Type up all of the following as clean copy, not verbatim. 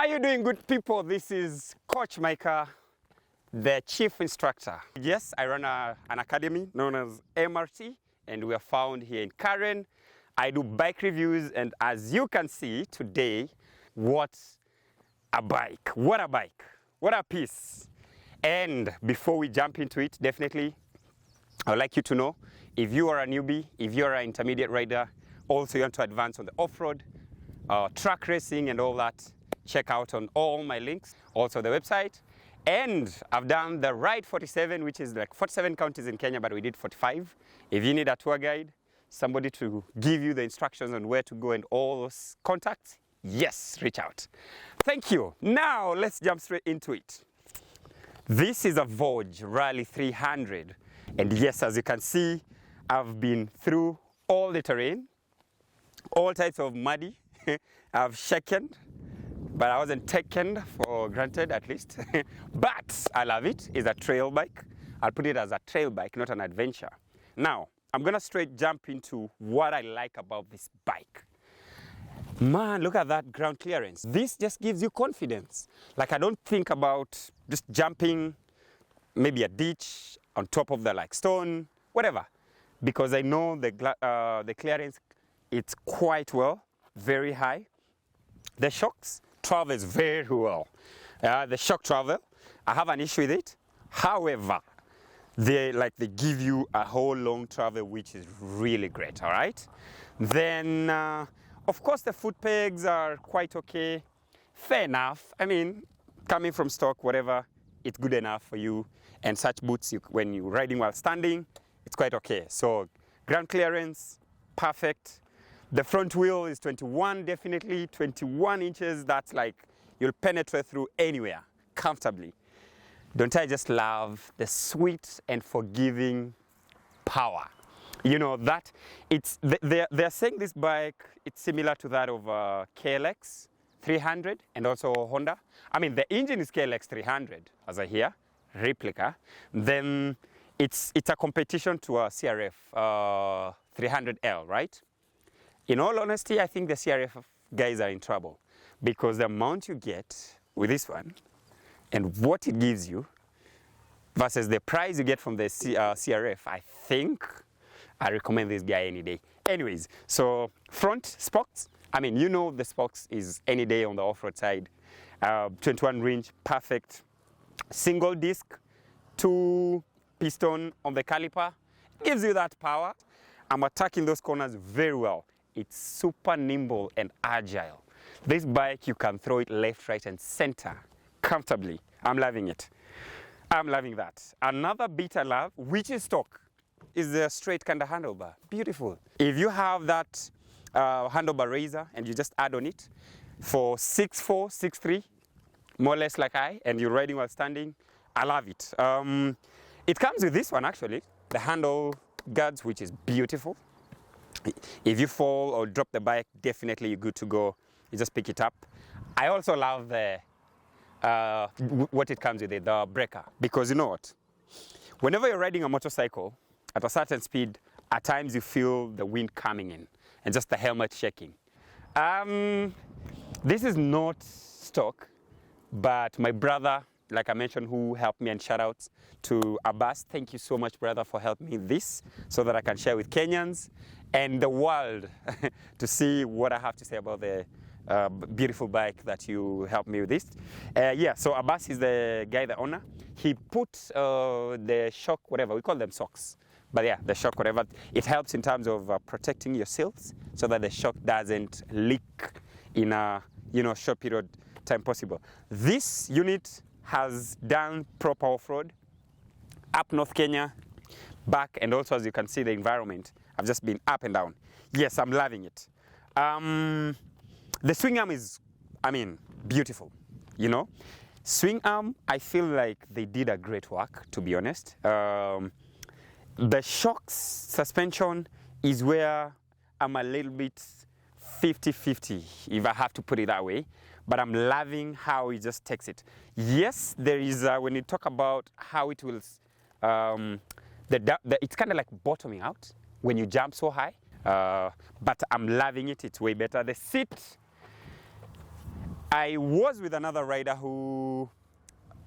How you doing, good people? This is Coach Micah, the chief instructor. Yes, I run an academy known as MRT, and we are found here in Karen. I do bike reviews, and as you can see today, what a bike, what a piece. And before we jump into it, definitely, I'd like you to know, if you are a newbie, if you're an intermediate rider, also you want to advance on the off-road, track racing and all that, check out on all my links, also the website. And I've done the Ride 47, which is like 47 counties in Kenya, but we did 45. If you need a tour guide, somebody to give you the instructions on where to go and all those contacts, yes, reach out. Thank you. Now let's jump straight into it. This is a Voge Rally 300. And yes, as you can see, I've been through all the terrain, all types of muddy. I've shaken, but I wasn't taken for granted, at least. But I love it. It's a trail bike. I'll put it as a trail bike, not an adventure. Now, I'm gonna straight jump into what I like about this bike. Man, look at that ground clearance. This just gives you confidence. Like, I don't think about just jumping maybe a ditch on top of the stone, whatever, because I know the clearance, it's quite well, very high. The shocks travels very well. The shock travel, I have an issue with it. However, they give you a whole long travel, which is really great. All right. Then, of course, the foot pegs are quite okay. Fair enough. I mean, coming from stock, whatever, it's good enough for you. And such boots, when you're riding while standing, it's quite okay. So ground clearance, perfect. The front wheel is 21, definitely 21 inches. That's like you'll penetrate through anywhere comfortably. Don't I just love the sweet and forgiving power? You know that they're saying this bike, it's similar to that of KLX 300 and also Honda. I mean, the engine is KLX 300, as I hear, replica. Then it's a competition to a CRF 300L, right? In all honesty, I think the CRF guys are in trouble because the amount you get with this one and what it gives you versus the price you get from the CRF, I think I recommend this guy any day. Anyways, so front spokes, I mean, you know the spokes is any day on the off-road side. 21 range, perfect. Single disc, 2 piston on the caliper, gives you that power. I'm attacking those corners very well. It's super nimble and agile. This bike, you can throw it left, right, and center comfortably. I'm loving it. I'm loving that. Another bit I love, which is stock, is the straight kind of handlebar. Beautiful. If you have that handlebar raiser and you just add on it for 6'4", 6'3", more or less like and you're riding while standing, I love it. It comes with this one actually, the handle guards, which is beautiful. If you fall or drop the bike, definitely you're good to go. You just pick it up. I also love the what it comes with it, the breaker, because you know what? Whenever you're riding a motorcycle at a certain speed, at times you feel the wind coming in and just the helmet shaking. This is not stock, but my brother, like I mentioned, who helped me, and shout outs to Abbas. Thank you so much, brother, for helping me with this so that I can share with Kenyans and the world to see what I have to say about the beautiful bike that you helped me with this. Yeah, so Abbas is the guy, the owner. He put the shock, whatever, we call them socks. But yeah, the shock, whatever, it helps in terms of protecting your seals so that the shock doesn't leak in a short period time possible. This unit has done proper off-road up North Kenya, back, and also as you can see the environment, I've just been up and down. Yes, I'm loving it. The swing arm is, I mean, beautiful, you know. Swing arm, I feel like they did a great work, to be honest. The shocks suspension is where I'm a little bit 50-50, if I have to put it that way. But I'm loving how it just takes it. Yes, there is, when you talk about how it will, it's kind of like bottoming out when you jump so high. But I'm loving it, it's way better. The seat, I was with another rider who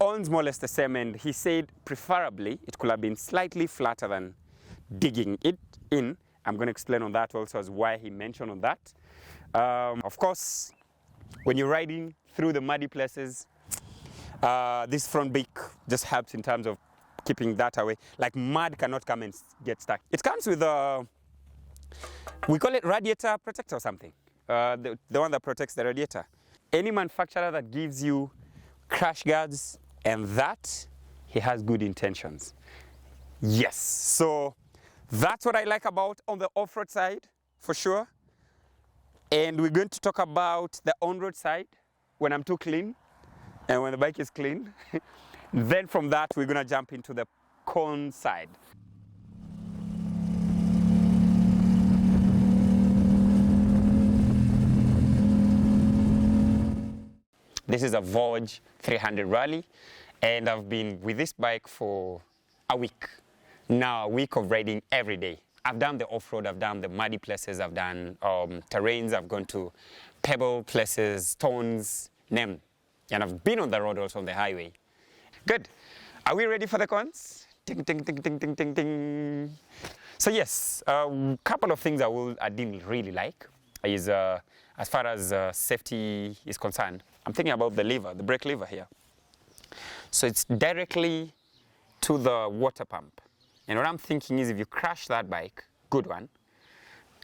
owns more or less the same, and he said preferably it could have been slightly flatter than digging it in. I'm going to explain on that also as why he mentioned on that. Of course, when you're riding through the muddy places, this front beak just helps in terms of keeping that away. Like mud cannot come and get stuck. It comes with we call it radiator protector or something. The one that protects the radiator. Any manufacturer that gives you crash guards and that, he has good intentions. Yes, so that's what I like about on the off-road side, for sure. And we're going to talk about the on-road side when I'm too clean and when the bike is clean. Then from that, we're going to jump into the cone side. This is a Voge 300 Rally, and I've been with this bike for a week. Now, a week of riding every day. I've done the off-road, I've done the muddy places, I've done terrains, I've gone to pebble places, stones, name. And I've been on the road also on the highway. Good. Are we ready for the cons? Ting, ting, ting, ting, ting, ting, ting. So yes, a couple of things I didn't really like is as far as safety is concerned. I'm thinking about the lever, the brake lever here. So it's directly to the water pump. And what I'm thinking is if you crash that bike, good one,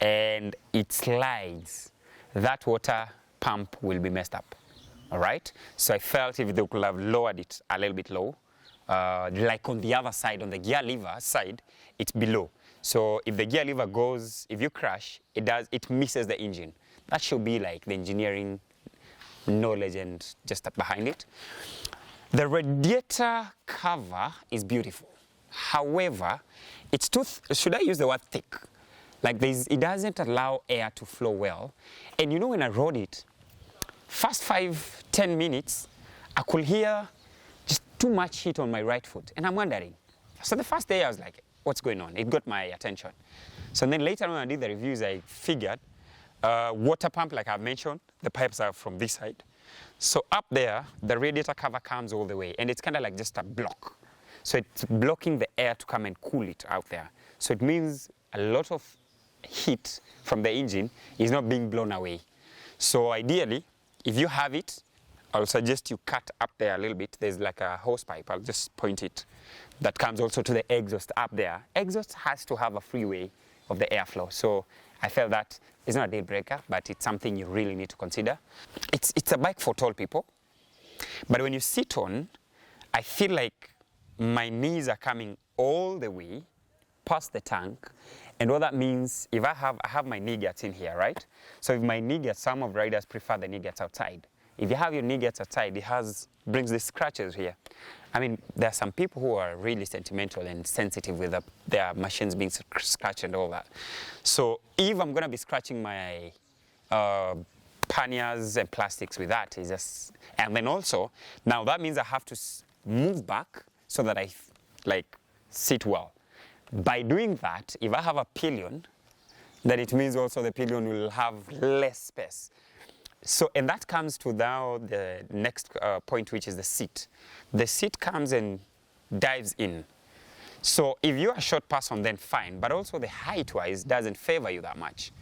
and it slides, that water pump will be messed up. All right? So I felt if they could have lowered it a little bit low, like on the other side, on the gear lever side, it's below. So if the gear lever goes, if you crash, it misses the engine. That should be like the engineering knowledge and just behind it. The radiator cover is beautiful. However, it's too, should I use the word thick? Like it doesn't allow air to flow well. And you know when I rode it, first 5-10 minutes, I could hear just too much heat on my right foot. And I'm wondering. So the first day I was like, what's going on? It got my attention. So then later when I did the reviews, I figured water pump, like I've mentioned, the pipes are from this side. So up there, the radiator cover comes all the way, and it's kind of like just a block. So it's blocking the air to come and cool it out there. So it means a lot of heat from the engine is not being blown away. So ideally, if you have it, I'll suggest you cut up there a little bit. There's like a hose pipe, I'll just point it. That comes also to the exhaust up there. Exhaust has to have a freeway of the airflow. So I felt that it's not a deal breaker, but it's something you really need to consider. It's a bike for tall people, but when you sit on, I feel like my knees are coming all the way past the tank. And what that means, if I have my knee guards in here, right? So if my knee guards, some of riders prefer the knee guards outside. If you have your knee guards outside, it brings these scratches here. I mean, there are some people who are really sentimental and sensitive with their machines being scratched and all that. So if I'm going to be scratching my panniers and plastics with that, it's just, and then also, now that means I have to move back so that I sit well. By doing that, if I have a pillion, then it means also the pillion will have less space. So, and that comes to now the next point, which is the seat. The seat comes and dives in. So if you're a short person, then fine, but also the height-wise doesn't favor you that much.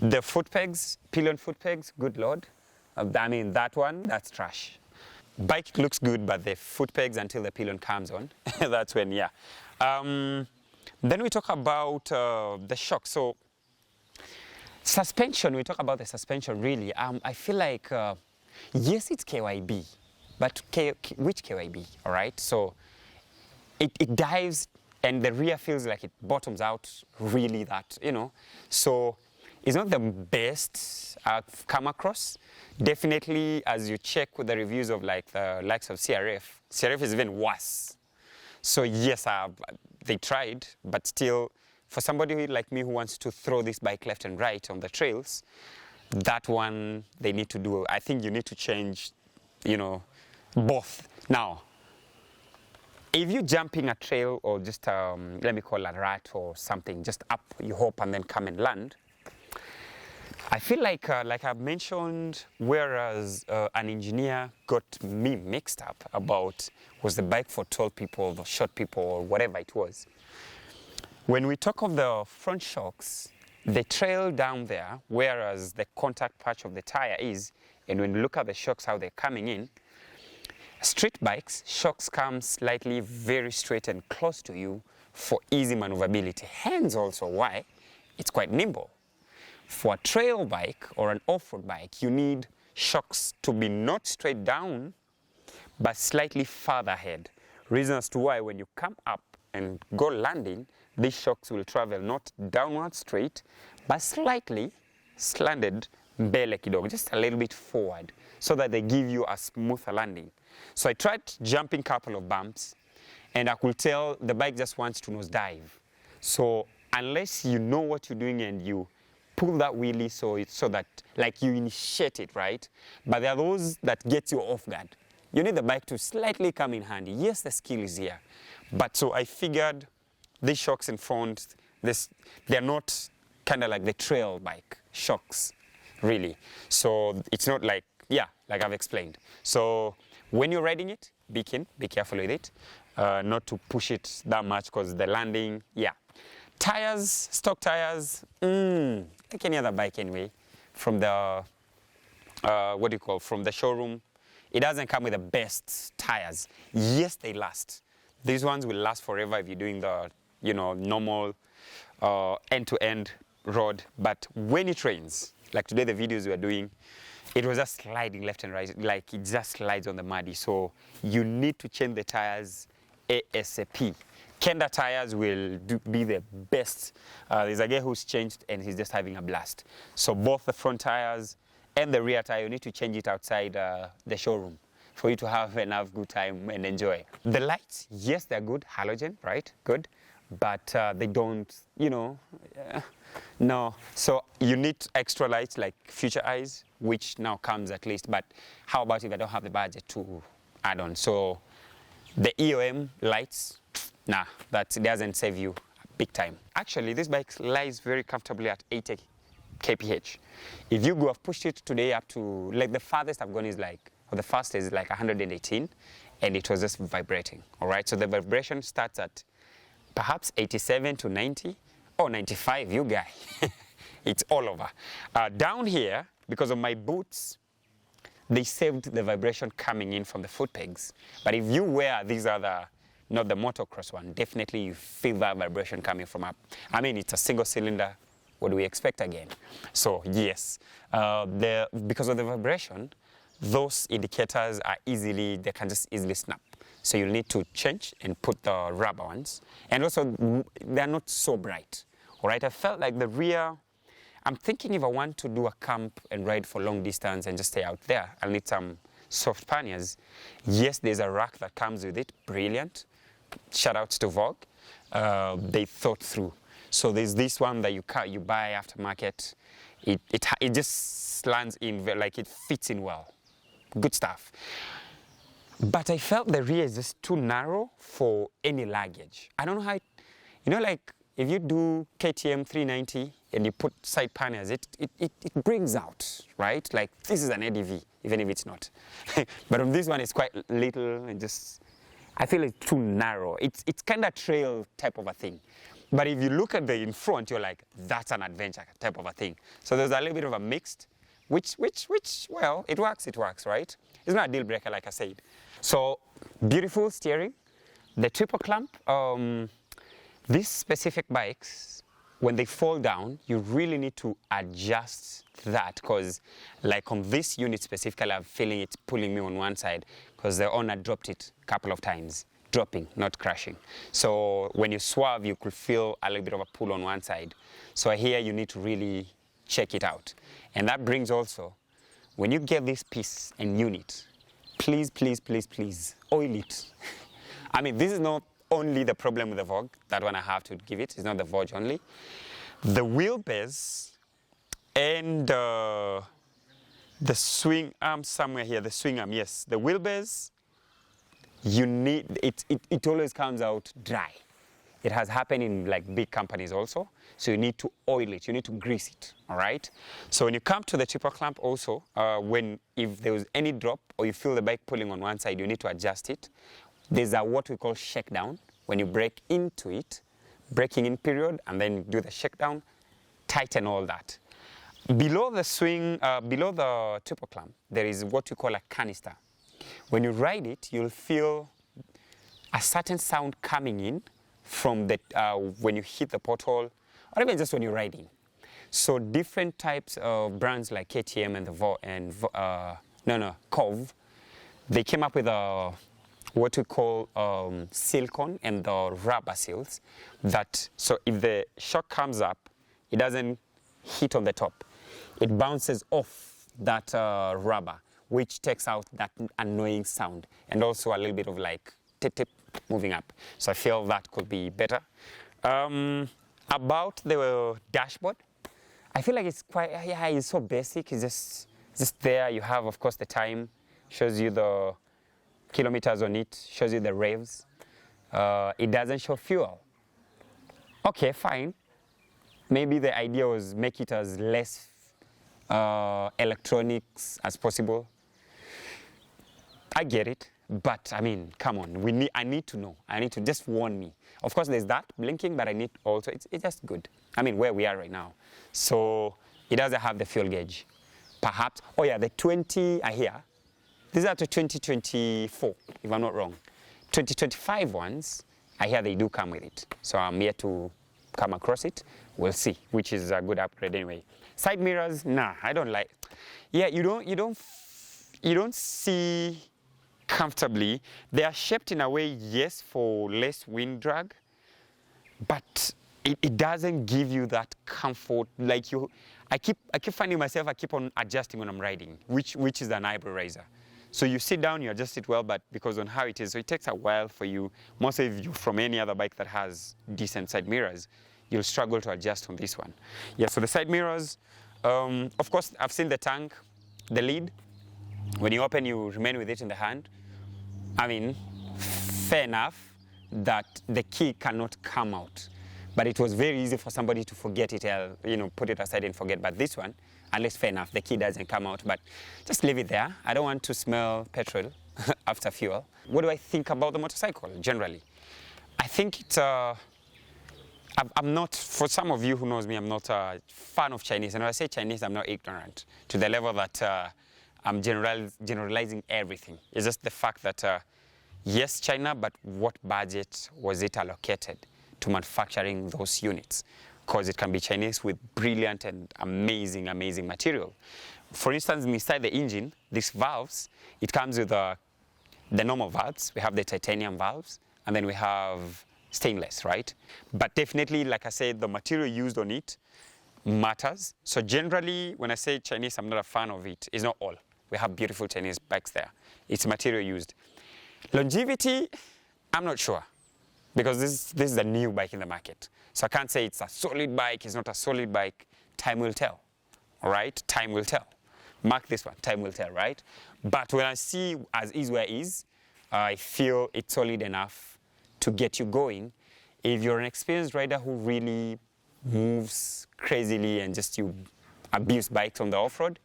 The foot pegs, pillion foot pegs, good Lord. I mean, that one, that's trash. Bike looks good, but the foot pegs until the pillion comes on, that's when, yeah. Then we talk about the shock. So suspension, we talk about the suspension really. I feel like, yes, it's KYB, but which KYB, all right? So it dives and the rear feels like it bottoms out really that, you know. So it's not the best I've come across. Definitely, as you check with the reviews of like the likes of CRF is even worse. So yes, they tried, but still, for somebody like me who wants to throw this bike left and right on the trails, that one they need to do. I think you need to change, you know, both. Now, if you're jumping a trail or just, let me call a rat or something, just up, you hop and then come and land, I feel like I've mentioned, whereas an engineer got me mixed up about was the bike for tall people, or short people, or whatever it was. When we talk of the front shocks, they trail down there, whereas the contact patch of the tire is, and when you look at the shocks, how they're coming in, street bikes, shocks come slightly very straight and close to you for easy maneuverability. Hence also why it's quite nimble. For a trail bike or an off-road bike, you need shocks to be not straight down, but slightly further ahead. Reason as to why when you come up and go landing, these shocks will travel not downward straight, but slightly slanted mbele kidogo, just a little bit forward, so that they give you a smoother landing. So I tried jumping a couple of bumps, and I could tell the bike just wants to nosedive. So unless you know what you're doing and you pull that wheelie so that like you initiate it, right? But there are those that get you off guard. You need the bike to slightly come in handy. Yes, the skill is here. But so I figured these shocks in front, they're not kind of like the trail bike shocks, really. So it's not like, yeah, like I've explained. So when you're riding it, be careful with it. Not to push it that much because the landing, yeah. Tires, stock tires, like any other bike anyway, from the, from the showroom, it doesn't come with the best tires. Yes, they last. These ones will last forever if you're doing the, normal end-to-end road. But when it rains, like today the videos we are doing, it was just sliding left and right, like it just slides on the muddy. So you need to change the tires ASAP. Kenda tires will be the best. There's a guy who's changed and he's just having a blast. So both the front tires and the rear tire, you need to change it outside the showroom for you to have enough good time and enjoy. The lights, yes, they're good, halogen, right? Good. But they don't, no. So you need extra lights like future eyes, which now comes at least. But how about if I don't have the budget to add on? So the EOM lights, nah, that doesn't save you big time. Actually, this bike lies very comfortably at 80 kph. If you go, I've pushed it today up to, like the farthest I've gone is like, or the fastest is like 118, and it was just vibrating, all right? So the vibration starts at perhaps 87 to 90, or 95, you guy. It's all over. Down here, because of my boots, they saved the vibration coming in from the foot pegs. But if you wear these other, not the motocross one, definitely you feel that vibration coming from up. I mean, it's a single cylinder. What do we expect again? So yes, because of the vibration, those indicators are they can just easily snap. So you'll need to change and put the rubber ones. And also, they're not so bright. All right, I felt like the rear, I'm thinking if I want to do a camp and ride for long distance and just stay out there, I'll need some soft panniers. Yes, there's a rack that comes with it, brilliant. Shout outs to Vogue. They thought through. So there's this one that you buy aftermarket. It just lands in, like it fits in well. Good stuff. But I felt the rear is just too narrow for any luggage. I don't know how, like if you do KTM 390 and you put side panniers, it brings out, right? Like this is an ADV, even if it's not. But on this one, it's quite little and just, I feel it's too narrow. It's kind of trail type of a thing. But if you look at the in front, you're like, that's an adventure type of a thing. So there's a little bit of a mixed, which, well, it works, right? It's not a deal breaker, like I said. So beautiful steering, the triple clamp. These specific bikes, when they fall down, you really need to adjust that because like on this unit specifically, I'm feeling it pulling me on one side because the owner dropped it a couple of times. Dropping, not crashing. So when you swerve, you could feel a little bit of a pull on one side. So here you need to really check it out. And that brings also, when you get this piece and unit, please, oil it. I mean, this is not only the problem with the Vogue, that one I have to give it, it's not the Vogue only. The wheelbase and the swing arm somewhere here, the swing arm, yes, the wheelbase, you need, it always comes out dry. It has happened in like big companies also. So you need to oil it, you need to grease it, all right? So when you come to the triple clamp also, if there was any drop or you feel the bike pulling on one side, you need to adjust it. There's a what we call shakedown. When you break into it, breaking in period, and then do the shakedown, tighten all that. Below the swing, below the triple clamp, there is what we call a canister. When you ride it, you'll feel a certain sound coming in from the, when you hit the pothole, or even just when you're riding. So different types of brands like KTM and Cove, they came up with what we call silicone and the rubber seals. So if the shock comes up, it doesn't hit on the top. It bounces off that rubber, which takes out that annoying sound, and also a little bit of like tip moving up. So I feel that could be better. About the dashboard, I feel like it's quite, yeah, it's so basic. It's just there. You have, of course, the time, shows you the kilometers on it, shows you the revs. It doesn't show fuel. Okay, fine. Maybe the idea was make it as less electronics as possible. I get it, but I mean, come on. I need to know. I need to just warn me. Of course, there's that blinking, but I need also. It's just good. I mean, where we are right now. So it doesn't have the fuel gauge. Perhaps. Oh yeah, the 20. I hear. These are the 2024, if I'm not wrong. 2025 ones, I hear they do come with it. So I'm here to come across it. We'll see, which is a good upgrade anyway. Side mirrors, nah, I don't like. Yeah, you don't see comfortably. They are shaped in a way, yes, for less wind drag, but it doesn't give you that comfort. Like I keep finding myself, I keep on adjusting when I'm riding, which is an eyebrow raiser. So you sit down, you adjust it well, but because on how it is, so it takes a while for you. Mostly if you're from any other bike that has decent side mirrors, you'll struggle to adjust on this one. Yeah, so the side mirrors, of course, I've seen the tank, the lid. When you open, you remain with it in the hand. I mean, fair enough that the key cannot come out. But it was very easy for somebody to forget it, put it aside and forget. But this one, at least fair enough, the key doesn't come out, but just leave it there. I don't want to smell petrol after fuel. What do I think about the motorcycle, generally? I think it's, I'm not, for some of you who knows me, I'm not a fan of Chinese. And when I say Chinese, I'm not ignorant to the level that I'm generalizing everything. It's just the fact that, yes, China, but what budget was it allocated to manufacturing those units? Because it can be Chinese with brilliant and amazing, amazing material. For instance, inside the engine, these valves, it comes with the normal valves. We have the titanium valves, and then we have stainless, right? But definitely, like I said, the material used on it matters. So generally, when I say Chinese, I'm not a fan of it. It's not all. We have beautiful Chinese bikes there. It's material used. Longevity, I'm not sure, because this is a new bike in the market. So I can't say it's a solid bike, it's not a solid bike. Time will tell, all right? Time will tell. Mark this one, time will tell, right? But when I see as is where is, I feel it's solid enough to get you going. If you're an experienced rider who really moves crazily and just you abuse bikes on the off-road,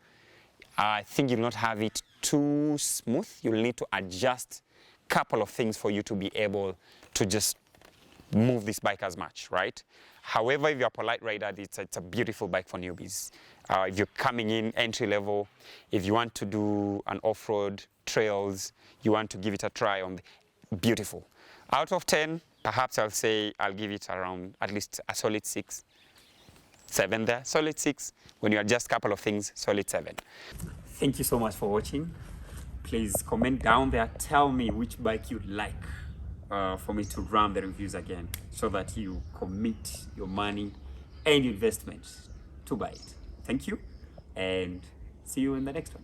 I think you'll not have it too smooth. You'll need to adjust a couple of things for you to be able to just move this bike as much, right? However, if you're a polite rider, it's a beautiful bike for newbies. If you're coming in entry level, if you want to do an off-road trails, you want to give it a try on, beautiful. Out of 10, perhaps I'll say I'll give it around at least a solid 6, 7 there, solid 6. When you adjust a couple of things, solid 7. Thank you so much for watching. Please comment down there, tell me which bike you'd like for me to run the reviews again, so that you commit your money and your investment to buy it. Thank you, and see you in the next one.